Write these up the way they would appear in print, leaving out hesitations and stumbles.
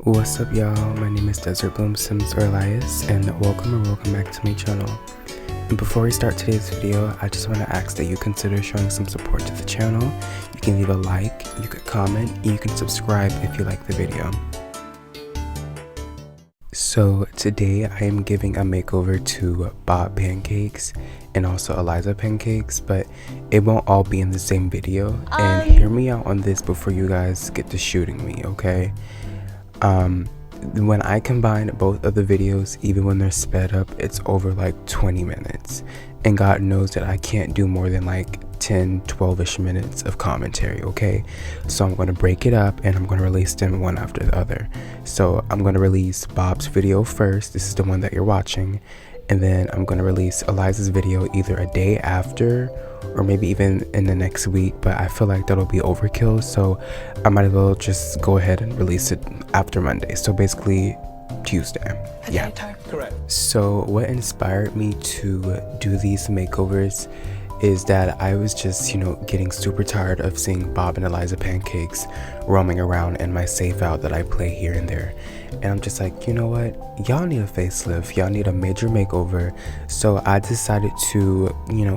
What's up, y'all? My name is Desert Bloom Sims or Elias, and welcome back to my channel. And before we start today's video, I just want to ask that you consider showing some support to the channel. You can leave a like, you could comment, and you can subscribe if you like the video. So today I am giving a makeover to Bob Pancakes and also Eliza Pancakes, but it won't all be in the same video. And hear me out on this before you guys get to shooting me, okay? When I combine both of the videos, even when they're sped up, it's over like 20 minutes, and God knows that I can't do more than like 10-12ish minutes of commentary, okay? So I'm going to break it up and I'm going to release them one after the other. So I'm going to release Bob's video first. This is the one that you're watching, and then I'm going to release Eliza's video either a day after or maybe even in the next week, but I feel like that'll be overkill, so I might as well just go ahead and release it after Monday, so basically Tuesday. Yeah, correct. So what inspired me to do these makeovers is that I was just, getting super tired of seeing Bob and Eliza Pancakes roaming around in my safe out that I play here and there. And I'm just like, you know what? Y'all need a facelift. Y'all need a major makeover. So I decided to,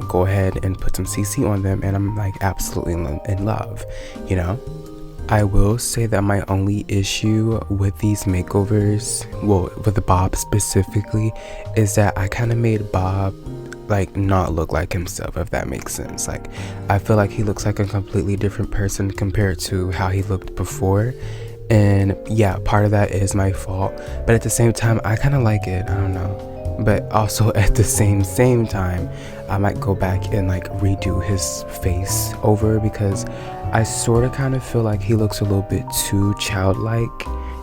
go ahead and put some CC on them, and I'm like absolutely in love, I will say that my only issue with these makeovers, well, with the Bob specifically, is that I kind of made Bob like not look like himself, if that makes sense. Like, I feel like he looks like a completely different person compared to how he looked before. And yeah, part of that is my fault, but at the same time I kind of like it. I don't know, but also at the same time I might go back and like redo his face over, because I sort of kind of feel like he looks a little bit too childlike,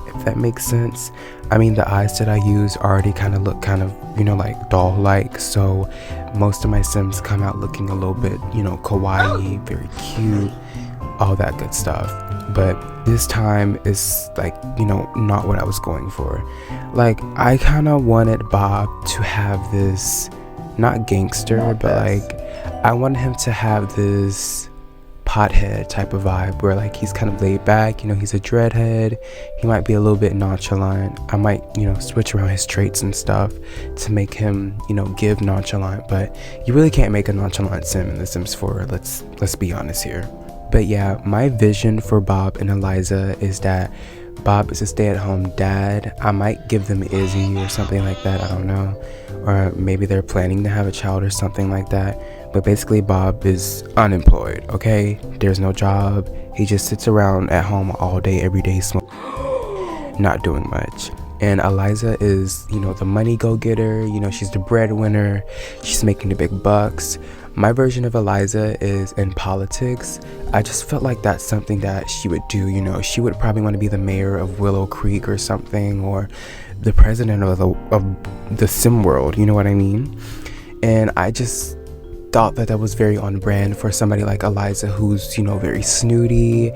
if that makes sense. I mean, the eyes that I use already kind of look kind of, like doll-like, so most of my Sims come out looking a little bit, kawaii, very cute, all that good stuff. But this time is like, not what I was going for. Like, I kind of wanted Bob to have this, not gangster, but like, I wanted him to have this pothead type of vibe where like he's kind of laid back, he's a dreadhead, he might be a little bit nonchalant. I might, switch around his traits and stuff to make him, give nonchalant, but you really can't make a nonchalant Sim in The Sims 4, let's be honest here. But yeah, my vision for Bob and Eliza is that Bob is a stay-at-home dad. I might give them Izzy or something like that, I don't know, or maybe they're planning to have a child or something like that. But basically Bob is unemployed, okay? There's no job. He just sits around at home all day, every day, not doing much. And Eliza is, the money go-getter, she's the breadwinner, she's making the big bucks. My version of Eliza is in politics. I just felt like that's something that she would do, she would probably want to be the mayor of Willow Creek or something, or the president of the Sim world, you know what I mean? And I just thought that was very on brand for somebody like Eliza, who's, very snooty.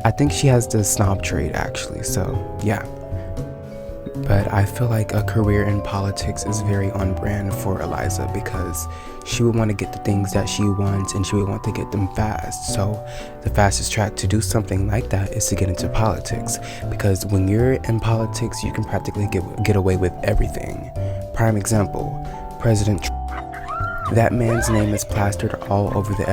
I think she has the snob trait actually, so yeah. But I feel like a career in politics is very on brand for Eliza, because she would want to get the things that she wants and she would want to get them fast. So the fastest track to do something like that is to get into politics, because when you're in politics you can practically get away with everything. Prime example, President Trump. That man's name is plastered all over the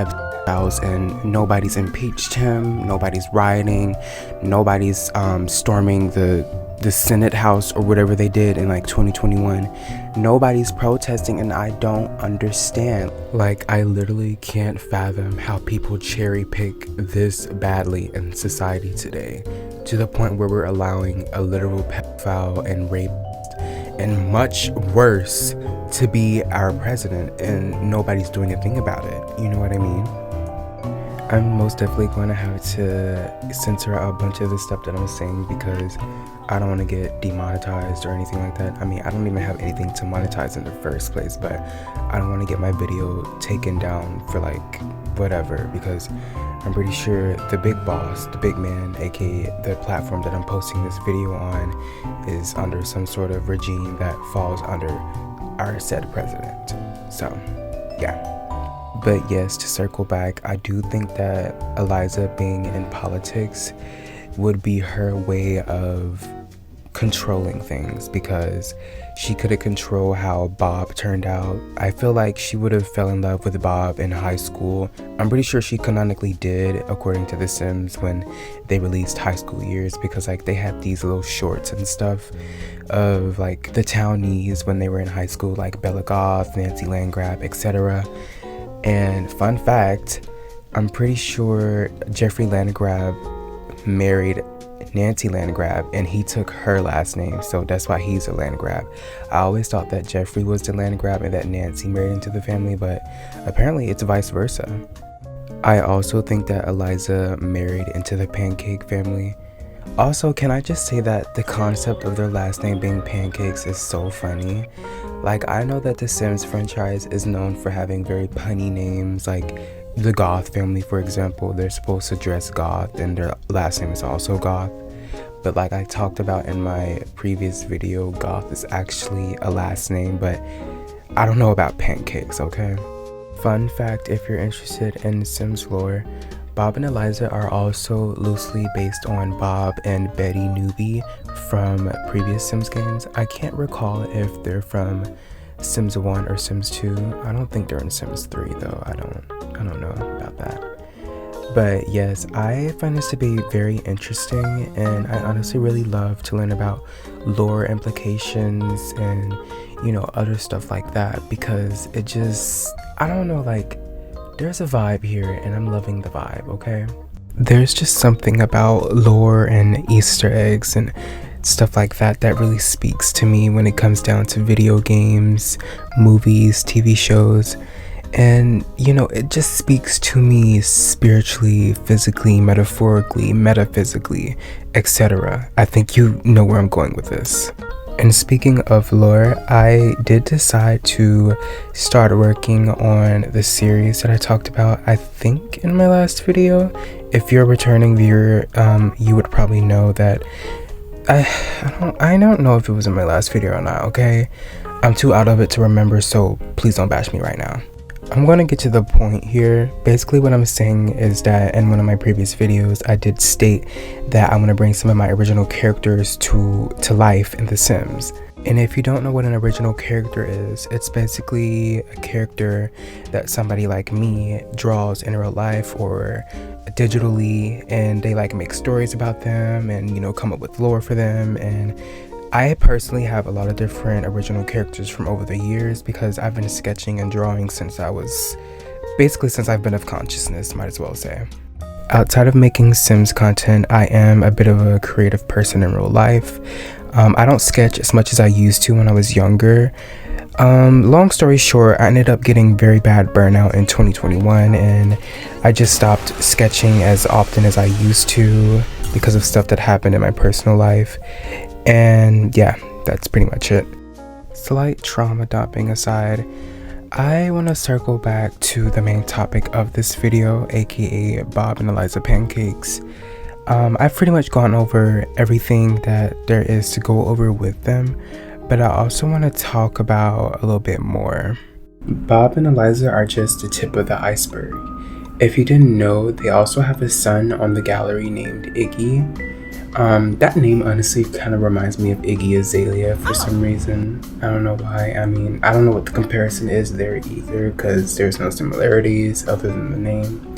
house, and nobody's impeached him, nobody's rioting, nobody's storming the Senate House or whatever they did in like 2021. Nobody's protesting, and I don't understand. Like, I literally can't fathom how people cherry pick this badly in society today, to the point where we're allowing a literal pedophile and rape and much worse to be our president, and nobody's doing a thing about it. You know what I mean? I'm most definitely going to have to censor out a bunch of the stuff that I'm saying, because I don't want to get demonetized or anything like that. I mean, I don't even have anything to monetize in the first place, but I don't want to get my video taken down for like whatever, because I'm pretty sure the big boss, the big man, aka the platform that I'm posting this video on, is under some sort of regime that falls under our said president. So yeah. But yes, to circle back, I do think that Eliza being in politics would be her way of controlling things because she couldn't control how Bob turned out. I feel like she would have fell in love with Bob in high school. I'm pretty sure she canonically did, according to The Sims, when they released High School Years, because like they had these little shorts and stuff of like the townies when they were in high school, like Bella Goth, Nancy Landgrab, etc. And fun fact, I'm pretty sure Jeffrey Landgrab married Nancy Landgrab and he took her last name, so that's why he's a Landgrab. I always thought that Jeffrey was the Landgrab and that Nancy married into the family, but apparently it's vice versa. I also think that Eliza married into the Pancake family. Also, can I just say that the concept of their last name being Pancakes is so funny. Like, I know that the Sims franchise is known for having very punny names, like the Goth family, for example. They're supposed to dress goth and their last name is also Goth. But like I talked about in my previous video, Goth is actually a last name, but I don't know about Pancakes, okay? Fun fact, if you're interested in Sims lore, Bob and Eliza are also loosely based on Bob and Betty Newbie from previous Sims games. I can't recall if they're from Sims 1 or Sims 2. I don't think they're in Sims 3 though. I don't know about that. But yes, I find this to be very interesting, and I honestly really love to learn about lore implications and, you know, other stuff like that, because it just, I don't know, like, there's a vibe here and I'm loving the vibe, okay? There's just something about lore and Easter eggs and stuff like that that really speaks to me when it comes down to video games, movies, TV shows. And, you know, it just speaks to me spiritually, physically, metaphorically, metaphysically, etc. I think you know where I'm going with this. And speaking of lore, I did decide to start working on the series that I talked about, I think, in my last video. If you're a returning viewer, you would probably know that I don't know if it was in my last video or not, okay? I'm too out of it to remember, so please don't bash me right now. I'm going to get to the point here. Basically what I'm saying is that in one of my previous videos, I did state that I want to bring some of my original characters to life in The Sims. And if you don't know what an original character is, it's basically a character that somebody like me draws in real life or digitally, and they like make stories about them and, you know, come up with lore for them. And I personally have a lot of different original characters from over the years because I've been sketching and drawing since I've been of consciousness, might as well say. Outside of making Sims content, I am a bit of a creative person in real life. I don't sketch as much as I used to when I was younger. Long story short, I ended up getting very bad burnout in 2021 and I just stopped sketching as often as I used to because of stuff that happened in my personal life. And yeah, that's pretty much it. Slight trauma dumping aside, I want to circle back to the main topic of this video, aka Bob and Eliza Pancakes. I've pretty much gone over everything that there is to go over with them, but I also want to talk about a little bit more. Bob and Eliza are just the tip of the iceberg. If you didn't know, they also have a son on the gallery named Iggy. That name honestly kind of reminds me of Iggy Azalea for some reason. I don't know why. I mean, I don't know what the comparison is there either because there's no similarities other than the name.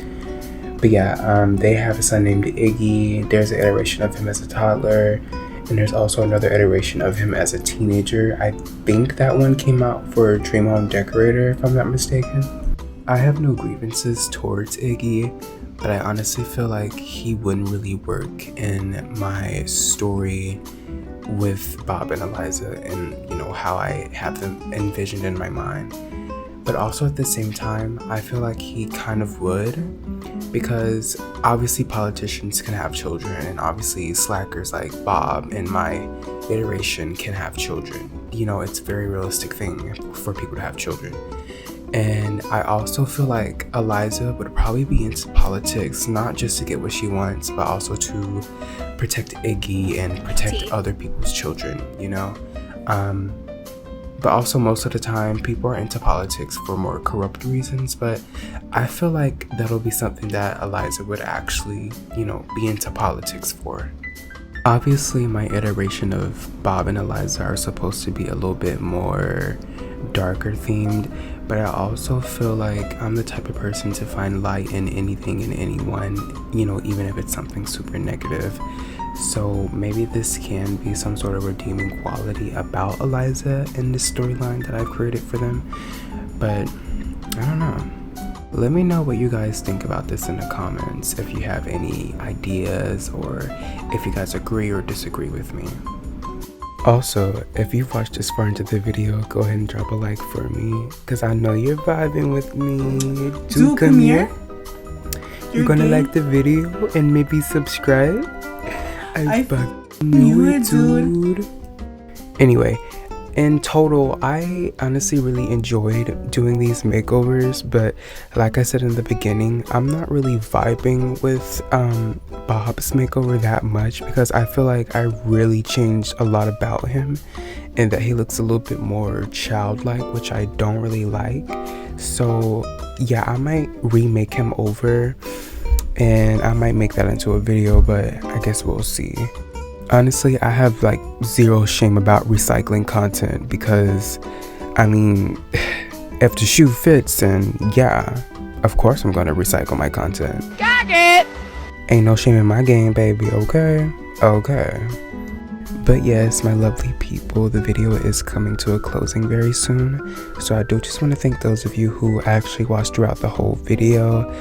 But yeah, they have a son named Iggy. There's an iteration of him as a toddler, and there's also another iteration of him as a teenager. I think that one came out for Dream Home Decorator, if I'm not mistaken. I have no grievances towards Iggy, but I honestly feel like he wouldn't really work in my story with Bob and Eliza and, you know, how I have them envisioned in my mind. But also at the same time, I feel like he kind of would, because obviously politicians can have children and obviously slackers like Bob in my iteration can have children. You know, it's a very realistic thing for people to have children. And I also feel like Eliza would probably be into politics, not just to get what she wants, but also to protect Iggy and protect other people's children, you know? But also most of the time, people are into politics for more corrupt reasons, but I feel like that'll be something that Eliza would actually, you know, be into politics for. Obviously, my iteration of Bob and Eliza are supposed to be a little bit more darker themed, but I also feel like I'm the type of person to find light in anything and anyone, you know, even if it's something super negative. So maybe this can be some sort of redeeming quality about Eliza and this storyline that I've created for them, but I don't know. Let me know what you guys think about this in the comments, if you have any ideas or if you guys agree or disagree with me. Also, if you've watched this far into the video, go ahead and drop a like for me, because I know you're vibing with me. Do come here. You're gonna like the video and maybe subscribe. I fucking knew it, dude. Anyway, in total, I honestly really enjoyed doing these makeovers, but like I said in the beginning, I'm not really vibing with Bob's makeover that much, because I feel like I really changed a lot about him and that he looks a little bit more childlike, which I don't really like. So yeah, I might remake him over and I might make that into a video, but I guess we'll see. Honestly, I have like zero shame about recycling content, because I mean, if the shoe fits, then yeah, of course I'm gonna recycle my content. Got it! Ain't no shame in my game, baby, okay? Okay. But yes, my lovely people, the video is coming to a closing very soon, so I do just want to thank those of you who actually watched throughout the whole video.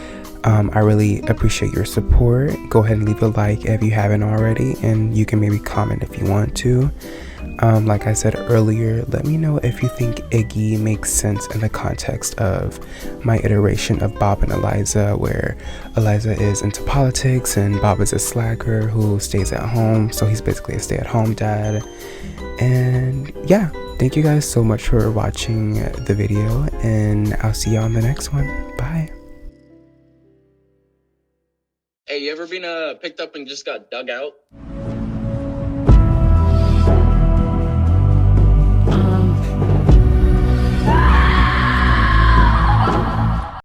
I really appreciate your support. Go ahead and leave a like if you haven't already, and you can maybe comment if you want to. Like I said earlier, let me know if you think Iggy makes sense in the context of my iteration of Bob and Eliza, where Eliza is into politics and Bob is a slacker who stays at home, so he's basically a stay-at-home dad. And yeah, thank you guys so much for watching the video, and I'll see you on the next one. Bye. Hey, you ever been picked up and just got dug out?